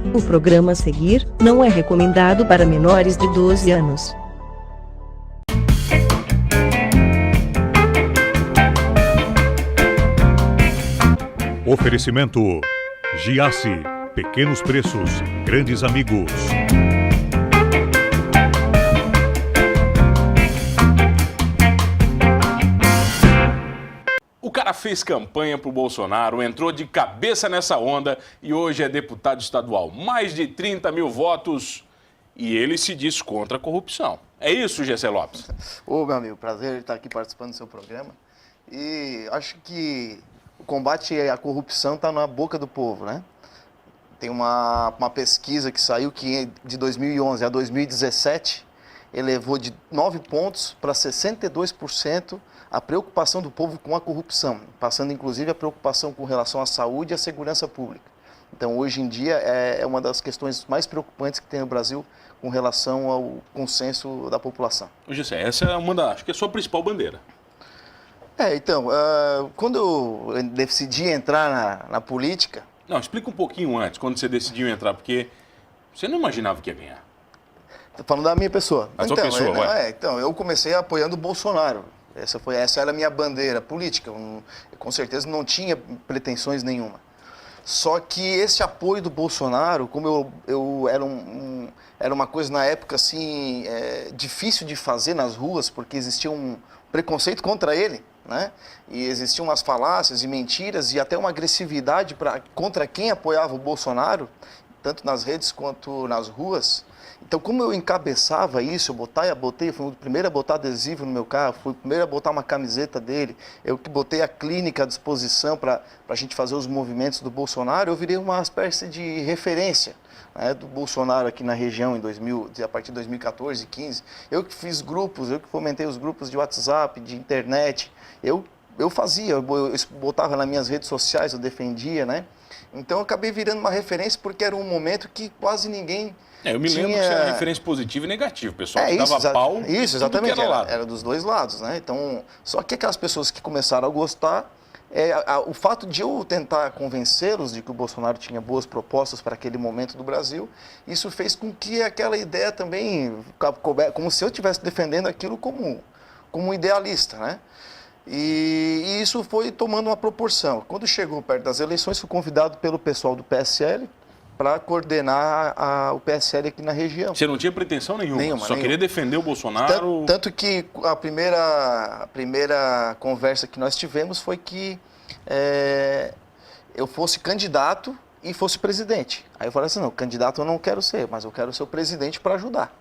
O programa a seguir não é recomendado para menores de 12 anos. Oferecimento Giasse, pequenos preços, grandes amigos. O cara fez campanha pro Bolsonaro, entrou de cabeça nessa onda e hoje é deputado estadual. Mais de 30 mil votos e ele se diz contra a corrupção. É isso, Gessé Lopes? Ô, meu amigo, prazer estar aqui participando do seu programa. E acho que o combate à corrupção está na boca do povo, né? Tem uma pesquisa que saiu que de 2011 a 2017 elevou de 9 pontos para 62% a preocupação do povo com a corrupção, passando inclusive a preocupação com relação à saúde e à segurança pública. Então, hoje em dia, é uma das questões mais preocupantes que tem no Brasil com relação ao consenso da população. Gessé, essa é uma da, acho que é a sua principal bandeira. Então, quando eu decidi entrar na política... Não, explica um pouquinho antes, quando você decidiu entrar, porque você não imaginava que ia ganhar. Estou falando da minha pessoa. A sua pessoa, vai. Então, eu comecei apoiando o Bolsonaro. Essa era a minha bandeira política. Com certeza não tinha pretensões nenhuma. Só que esse apoio do Bolsonaro, como eu era uma coisa na época assim, difícil de fazer nas ruas, porque existia um preconceito contra ele, né? E existiam umas falácias e mentiras e até uma agressividade contra quem apoiava o Bolsonaro, tanto nas redes quanto nas ruas. Então, como eu encabeçava isso, eu fui o primeiro a botar adesivo no meu carro, fui o primeiro a botar uma camiseta dele, eu que botei a clínica à disposição para a gente fazer os movimentos do Bolsonaro, eu virei uma espécie de referência, né, do Bolsonaro aqui na região a partir de 2014, 2015. Eu que fiz grupos, eu que fomentei os grupos de WhatsApp, de internet, eu botava nas minhas redes sociais, eu defendia, né? Então, eu acabei virando uma referência porque era um momento que quase ninguém... Eu me lembro que você era referência positiva e negativa. O pessoal que dava pau. Isso, exatamente. Era dos dois lados, né? Então, só que aquelas pessoas que começaram a gostar, o fato de eu tentar convencê-los de que o Bolsonaro tinha boas propostas para aquele momento do Brasil, isso fez com que aquela ideia também, como se eu estivesse defendendo aquilo como um idealista, né? E isso foi tomando uma proporção. Quando chegou perto das eleições, fui convidado pelo pessoal do PSL para coordenar o PSL aqui na região. Você não tinha pretensão nenhuma, só queria defender o Bolsonaro? Tanto que a primeira conversa que nós tivemos foi que eu fosse candidato e fosse presidente. Aí eu falei assim, não, candidato eu não quero ser, mas eu quero ser o presidente para ajudar.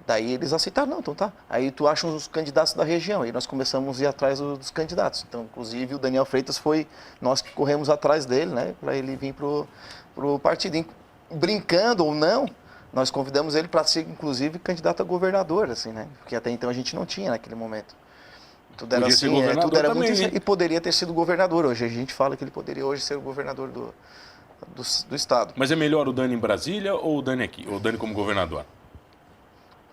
Daí eles aceitaram, não, então tá. Aí tu acha os candidatos da região, aí nós começamos a ir atrás dos candidatos. Então, inclusive, o Daniel Freitas foi nós que corremos atrás dele, né, para ele vir pro partido. Brincando ou não, nós convidamos ele para ser, inclusive, candidato a governador, assim, né? Porque até então a gente não tinha naquele momento. Tudo era assim, tudo era muito assim, e poderia ter sido governador hoje. A gente fala que ele poderia hoje ser o governador do estado. Mas é melhor o Dani em Brasília ou o Dani aqui? Ou o Dani como governador?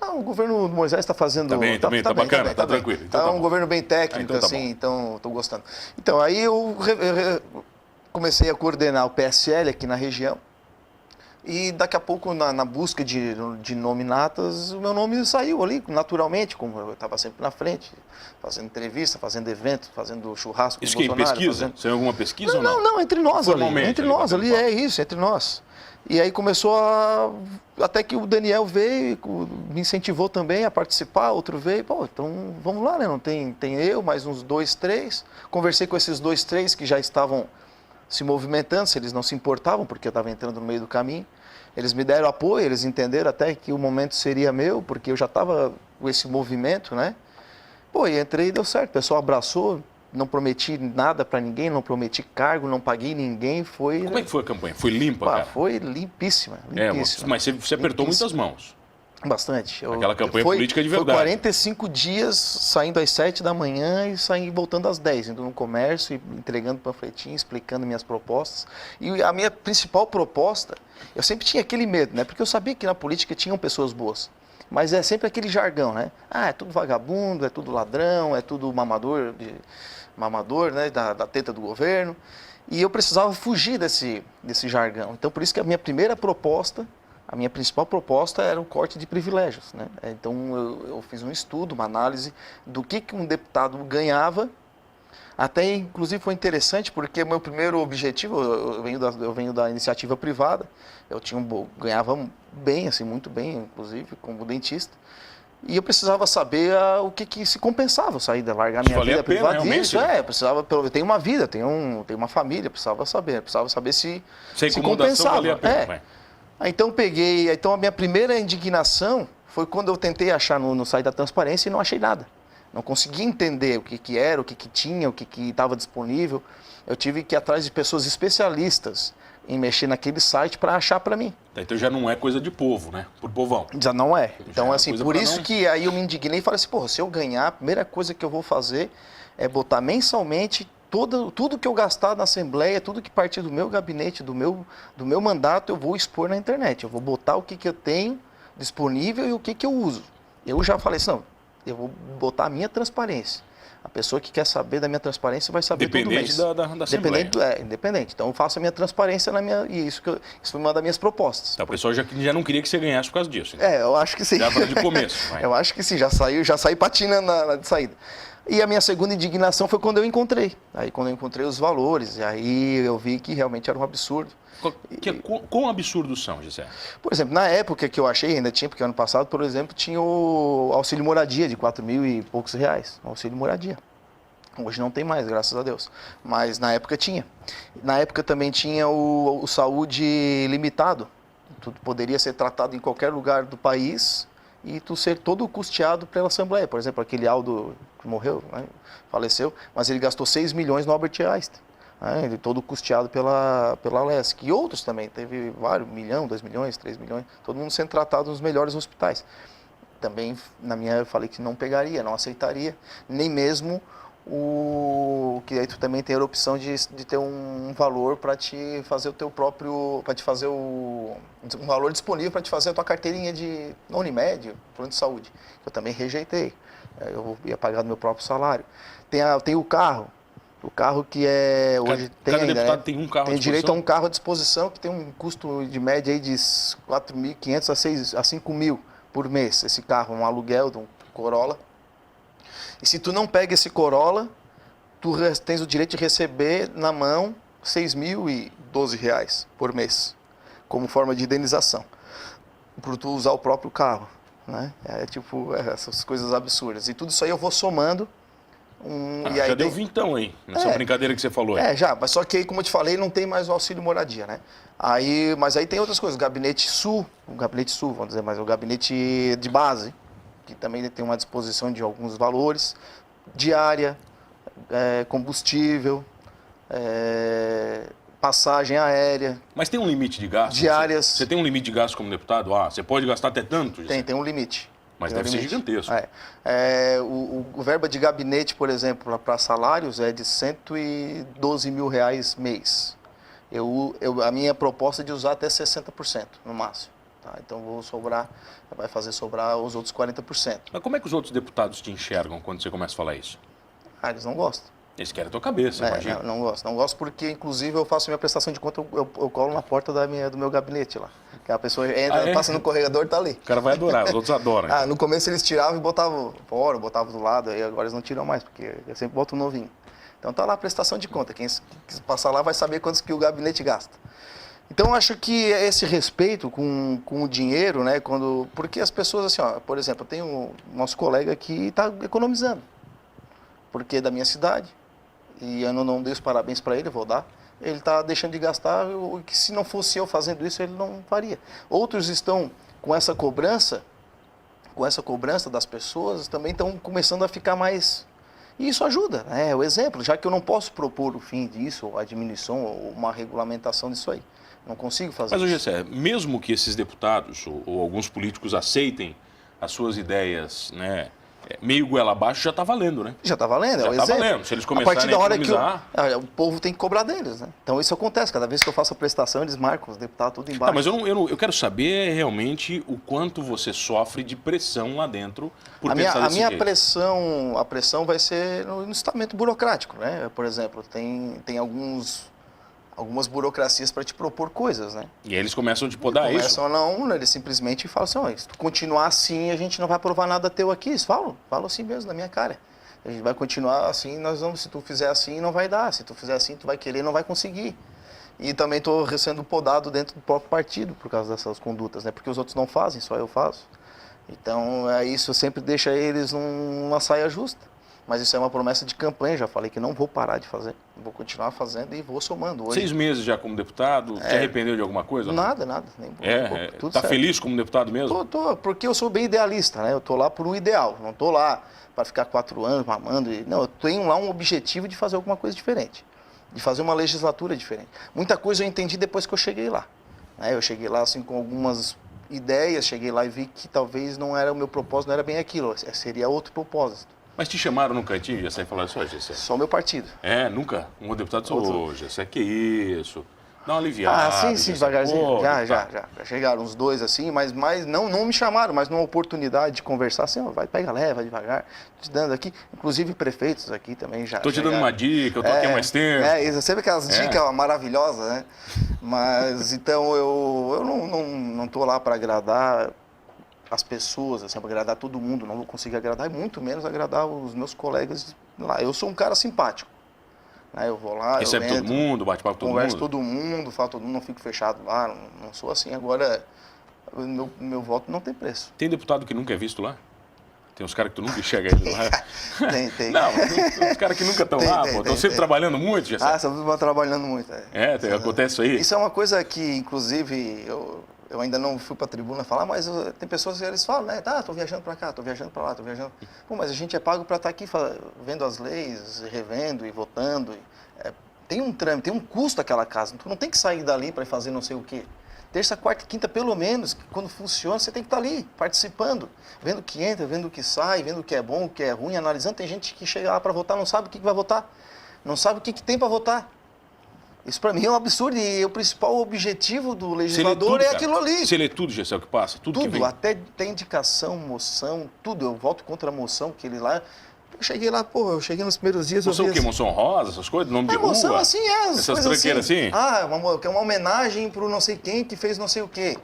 O governo do Moisés está fazendo... Tá bacana, tá tranquilo. Então, um governo bem técnico, então estou gostando. Então, aí eu comecei a coordenar o PSL aqui na região e daqui a pouco, na busca de nominatas, o meu nome saiu ali naturalmente, como eu estava sempre na frente, fazendo entrevista, fazendo evento, fazendo churrasco com o Bolsonaro. Isso que em pesquisa? Você tem alguma pesquisa ou não? Não, entre nós ali. Entre nós ali, entre nós. E aí começou até que o Daniel veio, me incentivou também a participar, outro veio, então vamos lá, né? Não tem eu, mais uns 2, 3. Conversei com esses 2, 3 que já estavam se movimentando, se eles não se importavam, porque eu estava entrando no meio do caminho. Eles me deram apoio, eles entenderam até que o momento seria meu, porque eu já estava com esse movimento, né? E entrei e deu certo, o pessoal abraçou. Não prometi nada para ninguém, não prometi cargo, não paguei ninguém, foi... Como é que foi a campanha? Foi limpa, cara? Foi limpíssima. Mas você apertou muitas mãos. Bastante. Aquela campanha política de verdade. Foi 45 dias, saindo às 7 da manhã e voltando às 10, indo no comércio, entregando panfletinho, explicando minhas propostas. E a minha principal proposta, eu sempre tinha aquele medo, né? Porque eu sabia que na política tinham pessoas boas. Mas é sempre aquele jargão, né? É tudo vagabundo, é tudo ladrão, é tudo mamador, né? Da teta do governo. E eu precisava fugir desse jargão. Então, por isso que a minha primeira proposta, a minha principal proposta era o corte de privilégios, né? Então, eu fiz um estudo, uma análise do que um deputado ganhava. Até, inclusive, foi interessante, porque o meu primeiro objetivo, eu venho da iniciativa privada, ganhava bem, assim, muito bem, inclusive, como dentista. E eu precisava saber o que se compensava eu sair da largar minha vida privada. Isso, eu precisava, eu tenho uma vida, tenho uma família, precisava saber se compensava. Valia a pena, Então então a minha primeira indignação foi quando eu tentei achar no site da transparência e não achei nada. Não consegui entender o que era, o que tinha, o que estava disponível. Eu tive que ir atrás de pessoas especialistas em mexer naquele site para achar para mim. Então já não é coisa de povo, né? Por povão. Já não é. Então, assim, por isso que aí eu me indignei e falei assim, porra, se eu ganhar, a primeira coisa que eu vou fazer é botar mensalmente tudo que eu gastar na Assembleia, tudo que partir do meu gabinete, do meu mandato, eu vou expor na internet. Eu vou botar o que eu tenho disponível e o que eu uso. Eu já falei assim, não, eu vou botar a minha transparência. A pessoa que quer saber da minha transparência vai saber todo mês. Independente da Assembleia. Independente. Então eu faço a minha transparência isso foi uma das minhas propostas. Então, a pessoa já não queria que você ganhasse por causa disso. Então. Eu acho que sim. Já de começo. Eu acho que sim, já saí patinando na de saída. E a minha segunda indignação foi quando eu encontrei. Aí quando eu encontrei os valores, aí eu vi que realmente era um absurdo. Quão absurdos são, Gisele? Por exemplo, na época que eu achei, ainda tinha, porque ano passado, por exemplo, tinha o auxílio moradia de 4.000 e poucos reais. O auxílio moradia. Hoje não tem mais, graças a Deus. Mas na época tinha. Na época também tinha o saúde limitado. Tudo poderia ser tratado em qualquer lugar do país e tu ser todo custeado pela Assembleia. Por exemplo, aquele Aldo que morreu, né, faleceu, mas ele gastou 6 milhões no Albert Einstein. Ele todo custeado pela Lesc. E outros também, teve vários, 1 milhão, 2 milhões, 3 milhões, todo mundo sendo tratado nos melhores hospitais. Também, eu falei que não pegaria, não aceitaria, nem mesmo que aí tu também tem a opção de ter um valor para te fazer o teu próprio, para te fazer um valor disponível para te fazer a tua carteirinha na Unimed, plano de saúde. Eu também rejeitei, eu ia pagar do meu próprio salário. Tem o carro que é hoje cada deputado tem um carro à disposição? Tem direito a um carro à disposição que tem um custo de média aí de 4.500 a 5.000 por mês, esse carro, um aluguel de um Corolla. E se tu não pega esse Corolla, tu tens o direito de receber na mão R$ 6.012 por mês, como forma de indenização, por tu usar o próprio carro, né? Essas coisas absurdas. E tudo isso aí eu vou somando. E aí já deu vintão aí, nessa brincadeira que você falou aí. Mas só que aí, como eu te falei, não tem mais o auxílio moradia, né? Mas aí tem outras coisas, o gabinete sul, vamos dizer, mas o gabinete de base, que também tem uma disposição de alguns valores, diária, combustível, passagem aérea. Mas tem um limite de gasto? Diárias. Você tem um limite de gasto como deputado? Você pode gastar até tanto? Tem um limite. Mas deve ser gigantesco. O verba de gabinete, por exemplo, para salários é de 112 mil reais mês. A minha proposta é de usar até 60% no máximo. Tá? Então vai fazer sobrar os outros 40%. Mas como é que os outros deputados te enxergam quando você começa a falar isso? Eles não gostam. Eles querem a tua cabeça, imagina. Não gosto. Não gosto porque, inclusive, eu faço minha prestação de conta, eu colo na porta do meu gabinete lá. Que a pessoa entra, passa no corredor e tá ali. O cara vai adorar, os outros adoram. Então. No começo eles tiravam e botavam fora, botavam do lado, aí agora eles não tiram mais, porque eu sempre boto um novinho. Então tá lá a prestação de conta, quem passar lá vai saber quantos que o gabinete gasta. Então eu acho que esse respeito com o dinheiro, né, porque as pessoas assim, por exemplo, eu tenho o nosso colega que está economizando, porque é da minha cidade, e eu não dei os parabéns para ele, vou dar. Ele está deixando de gastar, que se não fosse eu fazendo isso, ele não faria. Outros estão com essa cobrança das pessoas, também estão começando a ficar mais... E isso ajuda, né? O exemplo, já que eu não posso propor o fim disso, ou a diminuição, ou uma regulamentação disso aí. Não consigo fazer isso. Mas, Gessé, mesmo que esses deputados ou alguns políticos aceitem as suas ideias, né, meio goela abaixo, já está valendo, né? Já está valendo, já está valendo. Se eles começarem a economizar... o povo tem que cobrar deles, né? Então isso acontece, cada vez que eu faço a prestação, eles marcam os deputados tudo embaixo. Mas eu quero saber realmente o quanto você sofre de pressão lá dentro por pensar desse jeito. A pressão vai ser no estamento burocrático, né? Por exemplo, tem alguns algumas burocracias para te propor coisas, né? E aí eles começam a te podar isso? Começam não, eles simplesmente falam assim, ó, se tu continuar assim, a gente não vai aprovar nada teu aqui. Eles falam assim mesmo, na minha cara. A gente vai continuar assim, se tu fizer assim, não vai dar. Se tu fizer assim, tu vai querer, não vai conseguir. E também estou sendo podado dentro do próprio partido por causa dessas condutas, né? Porque os outros não fazem, só eu faço. Então, isso sempre deixa eles numa saia justa. Mas isso é uma promessa de campanha, já falei que não vou parar de fazer. Vou continuar fazendo e vou somando. Hoje, 6 meses já como deputado, te arrependeu de alguma coisa? Nada. Nem tudo tá certo. feliz como deputado mesmo? Tô, porque eu sou bem idealista, né? Eu tô lá por um ideal, não tô lá para ficar 4 anos mamando. Não, eu tenho lá um objetivo de fazer alguma coisa diferente, de fazer uma legislatura diferente. Muita coisa eu entendi depois que eu cheguei lá. Né? Eu cheguei lá assim com algumas ideias, cheguei lá e vi que talvez não era o meu propósito, não era bem aquilo, seria outro propósito. Mas te chamaram no cantinho, Gessé, e falaram só, Gessé? Só o meu partido. Nunca? Um deputado falou, Gessé, que isso? Dá uma aliviada. Sim, Gessé, devagarzinho. pô, Já chegaram uns 2 assim, mas não me chamaram, mas numa oportunidade de conversar assim, ó, vai, pega leve, vai devagar, te dando aqui, inclusive prefeitos aqui também já. Tô te dando uma dica, eu tô aqui há mais tempo. Isso, sempre aquelas dicas maravilhosas, né? Mas então eu não tô lá para agradar as pessoas, assim, para agradar todo mundo, não vou conseguir agradar, e muito menos agradar os meus colegas lá. Eu sou um cara simpático, né? Eu vou lá, recebe todo mundo, bate papo com todo mundo? Converso todo mundo, falo todo mundo, não fico fechado lá, não sou assim. Agora, meu voto não tem preço. Tem deputado que nunca é visto lá? Tem uns caras que tu nunca enxerga ele lá? Tem. Não, tem uns caras que nunca estão lá, pô. Estão sempre trabalhando muito, já sempre trabalhando muito. Acontece isso aí? Isso é uma coisa que, inclusive, eu ainda não fui para a tribuna falar, mas tem pessoas que eles falam, né? Tô viajando para cá, tô viajando para lá, tô viajando. Pô, mas a gente é pago para estar aqui vendo as leis, revendo e votando. Tem um trâmite, tem um custo aquela casa. Tu não tem que sair dali para fazer não sei o quê. Terça, quarta e quinta, pelo menos, quando funciona, você tem que estar ali, participando, vendo o que entra, vendo o que sai, vendo o que é bom, o que é ruim, analisando. Tem gente que chega lá para votar, não sabe o que vai votar, não sabe o que tem para votar. Isso para mim é um absurdo e o principal objetivo do legislador é aquilo ali. Você lê tudo, Gessé, o que passa? Tudo que vem? Até tem indicação, moção, tudo. Eu voto contra a moção que ele lá... Eu cheguei lá, eu cheguei nos primeiros dias... Moção o quê? Moção rosa, essas coisas? Nome de rua? Moção assim, essas tranqueiras assim? Que é uma homenagem pro não sei quem que fez não sei o quê.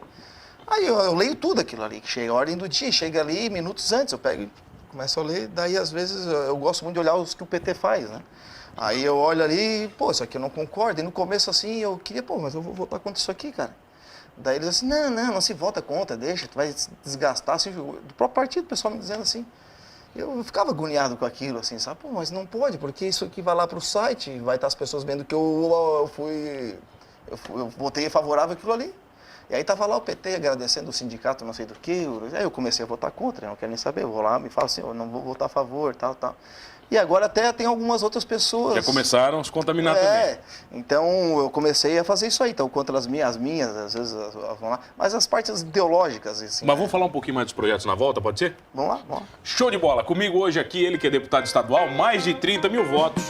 Aí eu leio tudo aquilo ali, que chega a ordem do dia, chega ali minutos antes, eu pego e começo a ler, daí às vezes eu gosto muito de olhar os que o PT faz, né? Aí eu olho ali, isso aqui eu não concordo, e no começo assim eu queria, mas eu vou votar contra isso aqui, cara. Daí eles assim, não se vota contra, deixa, tu vai se desgastar, assim, do próprio partido, o pessoal me dizendo assim. Eu ficava agoniado com aquilo, assim, sabe? Mas não pode, porque isso aqui vai lá pro site, vai estar as pessoas vendo que eu votei favorável àquilo ali. E aí tava lá o PT agradecendo o sindicato, não sei do que. Aí eu comecei a votar contra, eu não quero nem saber. Eu vou lá, me falo assim, eu não vou votar a favor, tal. E agora até tem algumas outras pessoas... Já começaram a se contaminar também. Então eu comecei a fazer isso aí. Então, contra as minhas, às vezes vão lá. Mas as partes ideológicas, assim... Mas vamos falar um pouquinho mais dos projetos na volta, pode ser? Vamos lá. Show de bola. Comigo hoje aqui, ele que é deputado estadual, mais de 30 mil votos,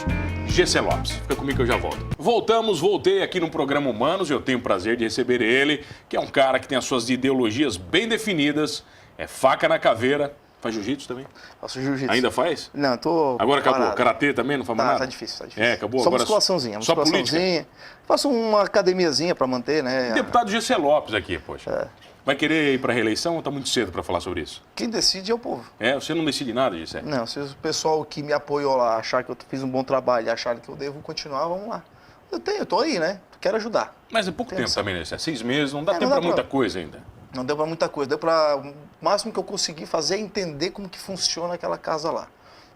Gessé Lopes. Fica comigo que eu já volto. Voltei aqui no programa Humanos. Eu tenho o prazer de receber ele, que é um cara que tem as suas ideologias bem definidas, é faca na caveira. Faz jiu-jitsu também? Faço jiu-jitsu. Ainda faz? Não, tô... Agora acabou. parado. Karatê também, não faz mais nada? Tá difícil. Acabou. Só Agora musculaçãozinha. Só política? Faço uma academiazinha para manter, né? Deputado Gessé Lopes aqui, poxa. Vai querer ir para reeleição ou tá muito cedo para falar sobre isso? Quem decide é o povo. Você não decide nada, Gessé? Não, se o pessoal que me apoiou lá achar que eu fiz um bom trabalho e achar que eu devo continuar, vamos lá. Eu tô aí, né? Quero ajudar. Mas é pouco tempo também, né? 6 meses, não dá tempo para muita coisa ainda. Não deu para muita coisa, deu para... O máximo que eu consegui fazer é entender como que funciona aquela casa lá.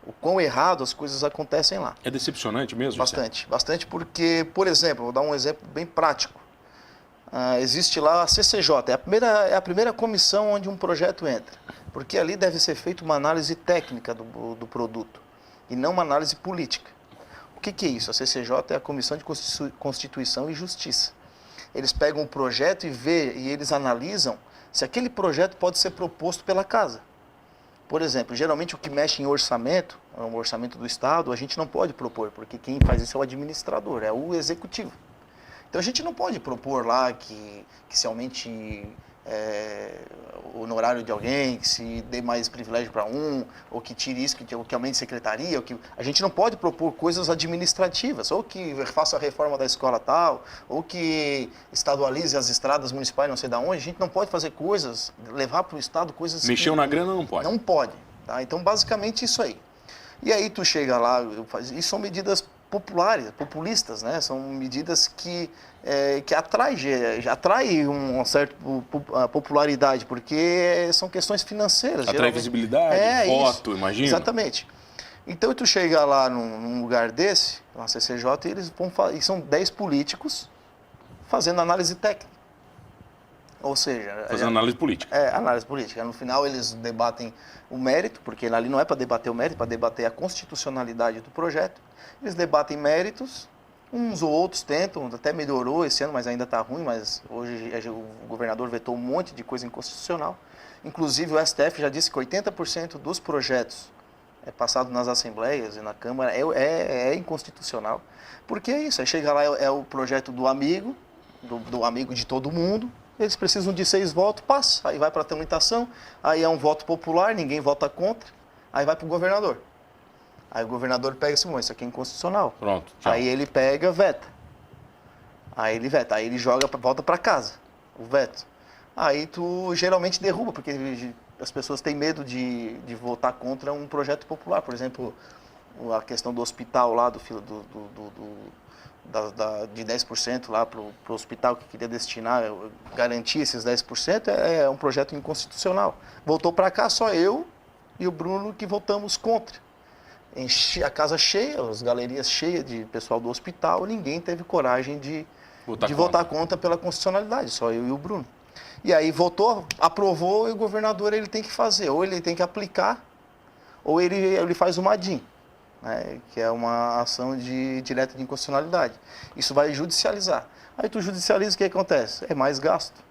O quão errado as coisas acontecem lá. É decepcionante mesmo? Bastante porque, por exemplo, vou dar um exemplo bem prático. Existe lá a CCJ, é a primeira comissão onde um projeto entra. Porque ali deve ser feita uma análise técnica do produto e não uma análise política. O que é isso? A CCJ é a Comissão de Constituição e Justiça. Eles pegam o projeto e eles analisam se aquele projeto pode ser proposto pela casa. Por exemplo, geralmente o que mexe em orçamento, o orçamento do Estado, a gente não pode propor, porque quem faz isso é o administrador, é o executivo. Então a gente não pode propor lá que se aumente o honorário de alguém, que se dê mais privilégio para um, ou que tire isso, que aumente secretaria. A gente não pode propor coisas administrativas, ou que faça a reforma da escola tal, ou que estadualize as estradas municipais não sei de onde. A gente não pode fazer coisas, levar para o Estado coisas... Mexeu na grana não pode. Não pode. Tá? Então, basicamente, isso aí. E aí tu chega lá, e são medidas populistas, né? São medidas que atrai uma certa popularidade, porque são questões financeiras. Atrai visibilidade, voto, imagina. Exatamente. Então tu chega lá num lugar desse, na CCJ, e são 10 políticos fazendo análise técnica. Ou seja... Fazendo análise política. Análise política. No final eles debatem o mérito, porque ali não é para debater o mérito, é para debater a constitucionalidade do projeto. Eles debatem méritos, uns ou outros tentam, até melhorou esse ano, mas ainda está ruim, mas hoje o governador vetou um monte de coisa inconstitucional. Inclusive o STF já disse que 80% dos projetos passados nas assembleias e na Câmara é inconstitucional. Porque é isso, aí chega lá, é o projeto do amigo de todo mundo. Eles precisam de 6 votos, passa. Aí vai para a tramitação, aí é um voto popular, ninguém vota contra, aí vai para o governador. Aí o governador pega assim, isso aqui é inconstitucional. Pronto, tchau. Aí ele pega, veta. Aí ele veta, aí ele volta para casa, o veto. Aí tu geralmente derruba, porque as pessoas têm medo de votar contra um projeto popular. Por exemplo, a questão do hospital lá, de 10% lá para o hospital que queria destinar, garantir esses 10%, é um projeto inconstitucional. Voltou para cá só eu e o Bruno que votamos contra. Enchi a casa cheia, as galerias cheias de pessoal do hospital, ninguém teve coragem de votar contra pela constitucionalidade, só eu e o Bruno. E aí votou, aprovou, e o governador ele tem que fazer, ou ele tem que aplicar, ou ele faz o MADIM. Né, que é uma ação direta de inconstitucionalidade. Isso vai judicializar. Aí tu judicializa, o que acontece? É mais gasto.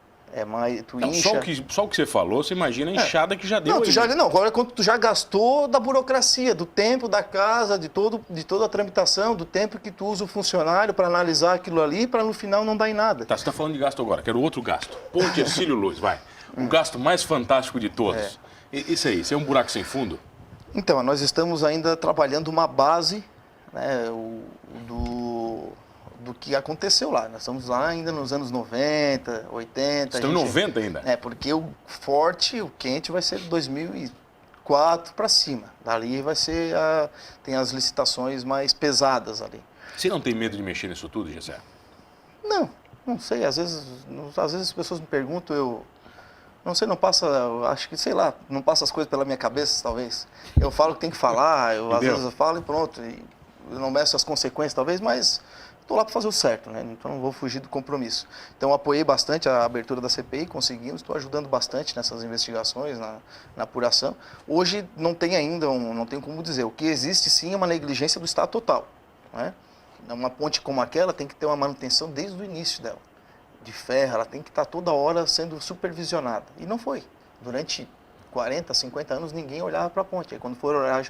Tu incha. Só o que você falou, você imagina a enxada que já deu aí. Agora quando tu já gastou da burocracia, do tempo da casa, de toda a tramitação, do tempo que tu usa o funcionário para analisar aquilo ali, para no final não dar em nada. Tá, você está falando de gasto agora, quero outro gasto. Ponte Hercílio Luz, vai. O gasto mais fantástico de todos. Isso aí, isso é um buraco sem fundo? Então, nós estamos ainda trabalhando uma base, né, do que aconteceu lá. Nós estamos lá ainda nos anos 90, 80. Estamos em 90 ainda? Porque o forte, o quente vai ser de 2004 para cima. Dali vai ser, tem as licitações mais pesadas ali. Você não tem medo de mexer nisso tudo, Gessé? Não sei. Às vezes as pessoas me perguntam, não sei, acho que, sei lá, não passa as coisas pela minha cabeça, talvez. Eu falo o que tem que falar, às vezes eu falo e pronto. Eu não meço as consequências, talvez, mas estou lá para fazer o certo, né? Então não vou fugir do compromisso. Então apoiei bastante a abertura da CPI, conseguimos, estou ajudando bastante nessas investigações, na apuração. Hoje não tem ainda, não tem como dizer. O que existe sim é uma negligência do Estado total. Né? Uma ponte como aquela tem que ter uma manutenção desde o início dela. De ferro, ela tem que estar toda hora sendo supervisionada. E não foi. Durante 40, 50 anos ninguém olhava para a ponte. Aí quando for olhar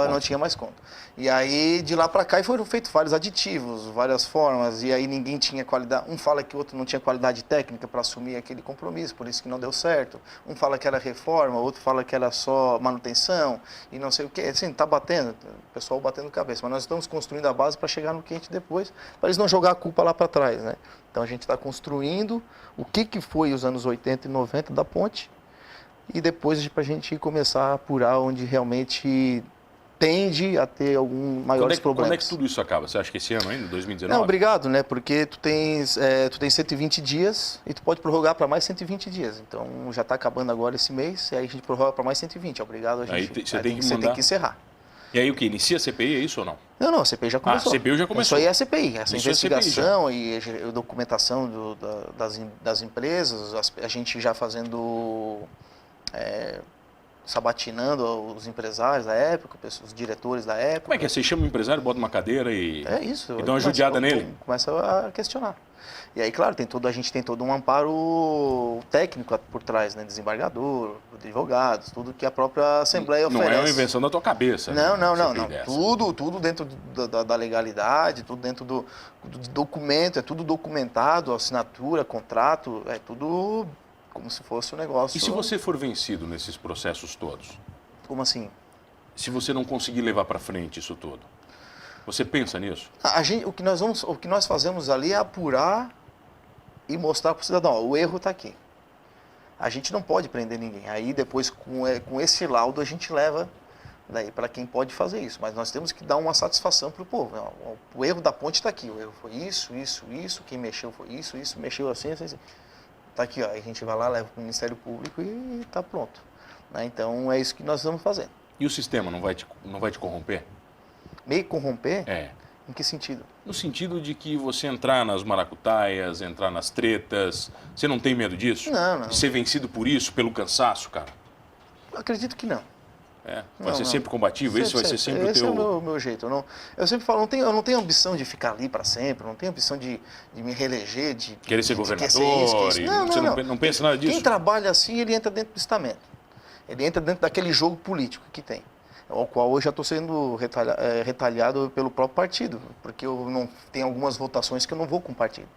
não tinha mais conta. E aí de lá para cá foram feitos vários aditivos, várias formas, e aí ninguém tinha qualidade. Um fala que o outro não tinha qualidade técnica para assumir aquele compromisso, por isso que não deu certo. Um fala que era reforma, outro fala que era só manutenção e não sei o que. Assim, tá batendo, o pessoal batendo cabeça, mas nós estamos construindo a base para chegar no quente depois, para eles não jogar a culpa lá para trás, né? Então a gente está construindo o que foi os anos 80 e 90 da ponte, e depois para a gente começar a apurar onde realmente tende a ter maiores problemas. Quando é que tudo isso acaba? Você acha que esse ano ainda, 2019? Não, obrigado, né? Porque tu tens 120 dias e tu pode prorrogar para mais 120 dias. Então já está acabando agora esse mês, e aí a gente prorroga para mais 120. Obrigado, a gente. Aí você tem que encerrar. E aí o que? Inicia a CPI, é isso ou não? Não, a CPI já começou. A CPI já começou. Isso aí é a CPI, essa Isso investigação e a documentação das empresas, a gente já fazendo sabatinando os empresários da época, os diretores da época. Como é que é? Você chama o empresário, bota uma cadeira e... É isso. E dá uma judiada nele? Começa a questionar. E aí, claro, a gente tem todo um amparo técnico por trás, né? Desembargador, advogados, tudo que a própria Assembleia oferece. Não é uma invenção da tua cabeça. Não, né? não. Tudo dentro da legalidade, tudo dentro do documento, é tudo documentado, assinatura, contrato, é tudo como se fosse um negócio... E se você for vencido nesses processos todos? Como assim? Se você não conseguir levar para frente isso tudo? Você pensa nisso? O que nós fazemos ali é apurar e mostrar para o cidadão, ó, o erro está aqui. A gente não pode prender ninguém. Aí depois, com esse laudo, a gente leva daí para quem pode fazer isso. Mas nós temos que dar uma satisfação para o povo. Ó, o erro da ponte está aqui. O erro foi isso. Quem mexeu foi isso, mexeu assim. Está aqui, ó. Aí a gente vai lá, leva para o Ministério Público e está pronto. Né? Então, é isso que nós vamos fazer. E o sistema não vai te corromper? Meio corromper? É. Em que sentido? No sentido de que você entrar nas maracutaias, entrar nas tretas, você não tem medo disso? Não. De ser vencido por isso, pelo cansaço, cara? Eu acredito que não. Vai ser sempre combativo? Esse vai ser sempre o teu... Esse é o meu jeito. Eu sempre falo, eu não tenho ambição de ficar ali para sempre, eu não tenho ambição de me reeleger, de... Querer ser governador, isso. Não, você não pensa nada disso? Quem trabalha assim, ele entra dentro do estamento. Ele entra dentro daquele jogo político que tem. Ao qual hoje já estou sendo retaliado pelo próprio partido, porque eu não tenho algumas votações que eu não vou com o partido.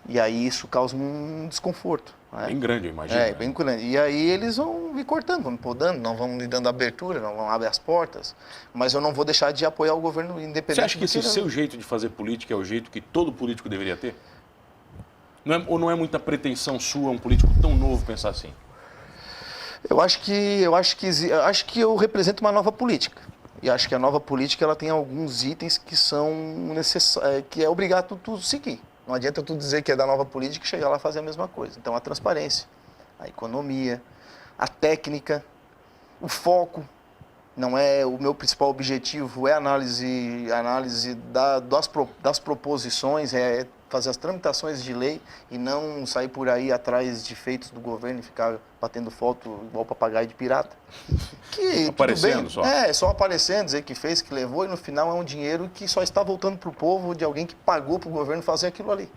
E aí isso causa um desconforto. Né? Bem grande, eu imagino. É, bem grande. E aí eles vão me cortando, vão me podando, não vão me dando abertura, não vão abrir as portas, mas eu não vou deixar de apoiar o governo independente. Você acha que esse seu jeito de fazer política é o jeito que todo político deveria ter? Ou não é muita pretensão sua, um político tão novo, pensar assim? Eu acho que eu represento uma nova política. E acho que a nova política ela tem alguns itens que são necessários, que é obrigado tu seguir. Não adianta tu dizer que é da nova política e chegar lá e fazer a mesma coisa. Então a transparência, a economia, a técnica, o foco. Não é o meu principal objetivo, é a análise das proposições, é fazer as tramitações de lei e não sair por aí atrás de feitos do governo e ficar batendo foto igual papagaio de pirata. Que, aparecendo bem, só. Só aparecendo, dizer que fez, que levou e no final é um dinheiro que só está voltando para o povo de alguém que pagou para o governo fazer aquilo ali.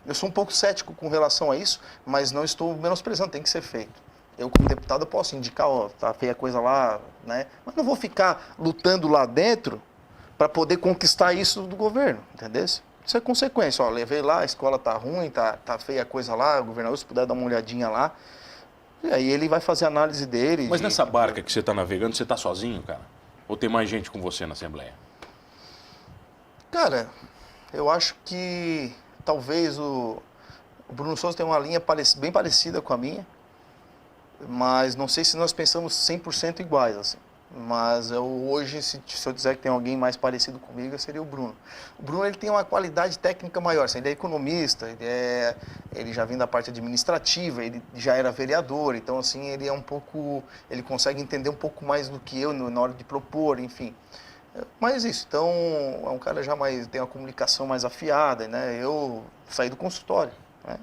Eu sou um pouco cético com relação a isso, mas não estou menosprezando, tem que ser feito. Eu, como deputado, eu posso indicar, ó, tá feia a coisa lá, né? Mas não vou ficar lutando lá dentro para poder conquistar isso do governo, entendeu? Isso é consequência, ó, levei lá, a escola tá ruim, tá feia a coisa lá, o governador, se puder dar uma olhadinha lá, e aí ele vai fazer a análise dele. Mas nessa barca que você está navegando, você está sozinho, cara? Ou tem mais gente com você na Assembleia? Cara, eu acho que talvez o Bruno Souza tem uma linha bem parecida com a minha, mas não sei se nós pensamos 100% iguais, assim. Mas hoje, se eu dizer que tem alguém mais parecido comigo, seria o Bruno. O Bruno ele tem uma qualidade técnica maior, assim, ele é economista, ele já vem da parte administrativa, ele já era vereador, então assim, ele consegue entender um pouco mais do que eu na hora de propor, enfim. Mas isso, então, é um cara já tem uma comunicação mais afiada, né? Eu saí do consultório.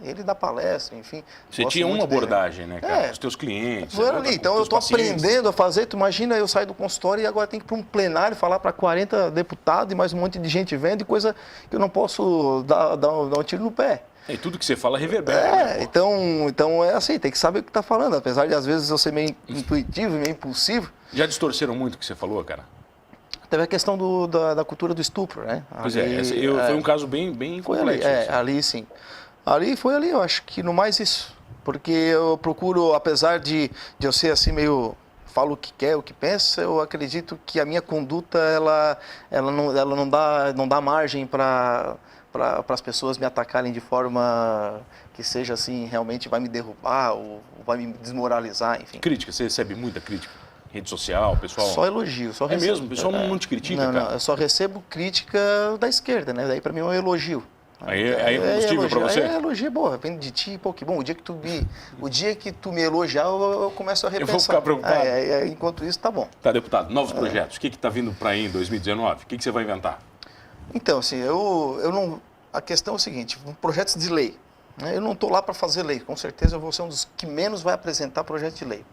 Ele dá palestra, enfim. Você tinha uma abordagem, né, cara? Os teus clientes. Foi ali. Então eu estou aprendendo a fazer. Tu imagina eu sair do consultório e agora tem que ir para um plenário falar para 40 deputados e mais um monte de gente vendo, e coisa que eu não posso dar um tiro no pé. E tudo que você fala reverbera. Né, então é assim, tem que saber o que está falando. Apesar de às vezes eu ser meio intuitivo, meio impulsivo. Já distorceram muito o que você falou, cara? Teve a questão da cultura do estupro, né? Pois foi um caso bem complexo. Ali sim. Eu acho que no mais isso. Porque eu procuro, apesar de eu ser assim meio... Falo o que quer, o que pensa, eu acredito que a minha conduta, ela não dá margem para as pessoas me atacarem de forma que seja assim, realmente vai me derrubar ou vai me desmoralizar, enfim. Crítica, você recebe muita crítica? Rede social, pessoal? Só elogio. É mesmo? O pessoal não te critica, cara? Não, eu só recebo crítica da esquerda, né? Daí para mim é um elogio. Aí é combustível para você? Aí é elogio, boa, vem de ti, pô, que bom. O dia que tu me elogiar, eu começo a repensar. Eu vou ficar preocupado. Enquanto isso, tá bom. Tá, deputado, novos projetos. O que está vindo para aí em 2019? O que você vai inventar? Então, assim, eu não... A questão é o seguinte, projetos de lei. Eu não estou lá para fazer lei. Com certeza eu vou ser um dos que menos vai apresentar projeto de lei.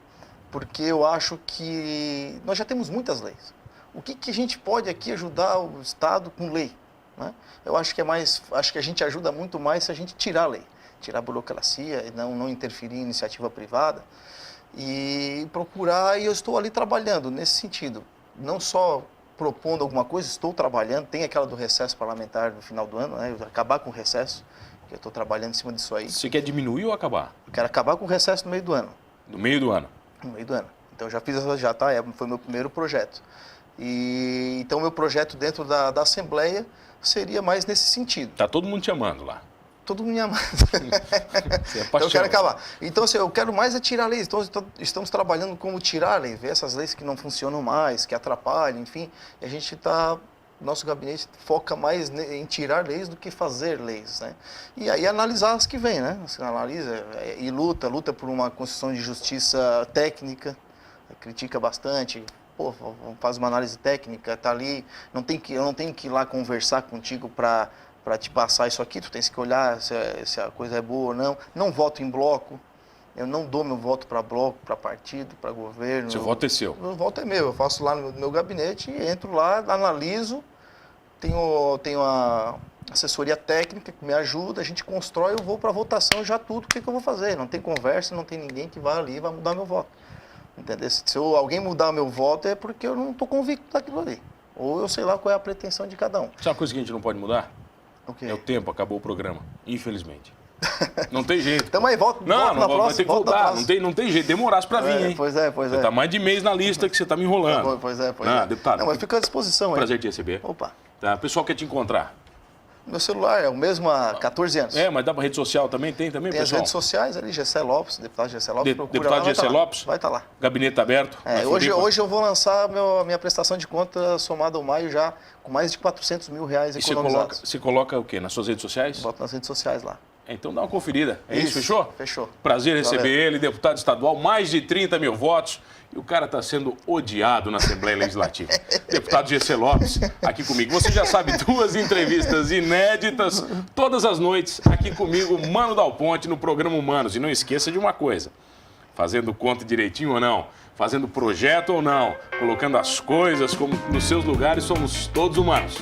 porque eu acho que nós já temos muitas leis. O que a gente pode aqui ajudar o Estado com lei? Né? Eu acho que acho que a gente ajuda muito mais se a gente tirar a lei, tirar a burocracia e não interferir em iniciativa privada e procurar, e eu estou ali trabalhando nesse sentido, não só propondo alguma coisa, estou trabalhando, tem aquela do recesso parlamentar no final do ano, né? Acabar com o recesso, que eu estou trabalhando em cima disso aí. Você quer diminuir ou acabar? Eu quero acabar com o recesso no meio do ano. No meio do ano? No meio do ano. Então já fiz, foi meu primeiro projeto. E então meu projeto dentro da Assembleia seria mais nesse sentido. Tá todo mundo te amando lá. Todo mundo me ama. Então eu quero acabar. Então, assim, eu quero mais é tirar leis. Então, estamos trabalhando como tirar leis, ver essas leis que não funcionam mais, que atrapalham, enfim. E a gente está, nosso gabinete foca mais em tirar leis do que fazer leis, né? E aí analisar as que vêm, né? Você analisa e luta por uma construção de justiça técnica, critica bastante. Pô, faz uma análise técnica, tá ali. Eu não tenho que ir lá conversar contigo para te passar isso aqui, tu tens que olhar se a coisa é boa ou não. Não voto em bloco, eu não dou meu voto para bloco, para partido, para governo. Seu voto é seu? Meu voto é meu, eu faço lá no meu gabinete, entro lá, analiso, tenho a assessoria técnica que me ajuda, a gente constrói, eu vou para votação já tudo, o que eu vou fazer? Não tem conversa, não tem ninguém que vá ali e vai mudar meu voto. Entendeu? Se alguém mudar meu voto é porque eu não estou convicto daquilo ali. Ou eu sei lá qual é a pretensão de cada um. Sabe uma coisa que a gente não pode mudar? Okay. É o tempo, acabou o programa, infelizmente. Não tem jeito. Então aí, volta na próxima. Vai ter que voltar, não tem jeito, demorasse para vir, hein? Pois é. Você tá mais de mês na lista que você tá me enrolando. Pois é. Deputado. Não, mas fica à disposição aí. Prazer te receber. Opa. Tá, o pessoal quer te encontrar. Meu celular é o mesmo há 14 anos. Mas dá para rede social também? Tem também, tem pessoal? Tem as redes sociais ali, Gessé Lopes, deputado Gessé Lopes. Deputado Gessé Lopes? Vai estar lá. Gabinete aberto? Hoje eu vou lançar a minha prestação de conta somada ao maio já com mais de 400 mil reais economizados. Você coloca o quê? Nas suas redes sociais? Boto nas redes sociais lá. Então dá uma conferida. É isso, fechou? Fechou. Prazer receber ele, deputado estadual, mais de 30 mil votos. E o cara está sendo odiado na Assembleia Legislativa. Deputado Gessé Lopes, aqui comigo. Você já sabe, 2 entrevistas inéditas, todas as noites, aqui comigo, Mano Dal Ponte, no programa Humanos. E não esqueça de uma coisa, fazendo conta direitinho ou não, fazendo projeto ou não, colocando as coisas como nos seus lugares, somos todos humanos.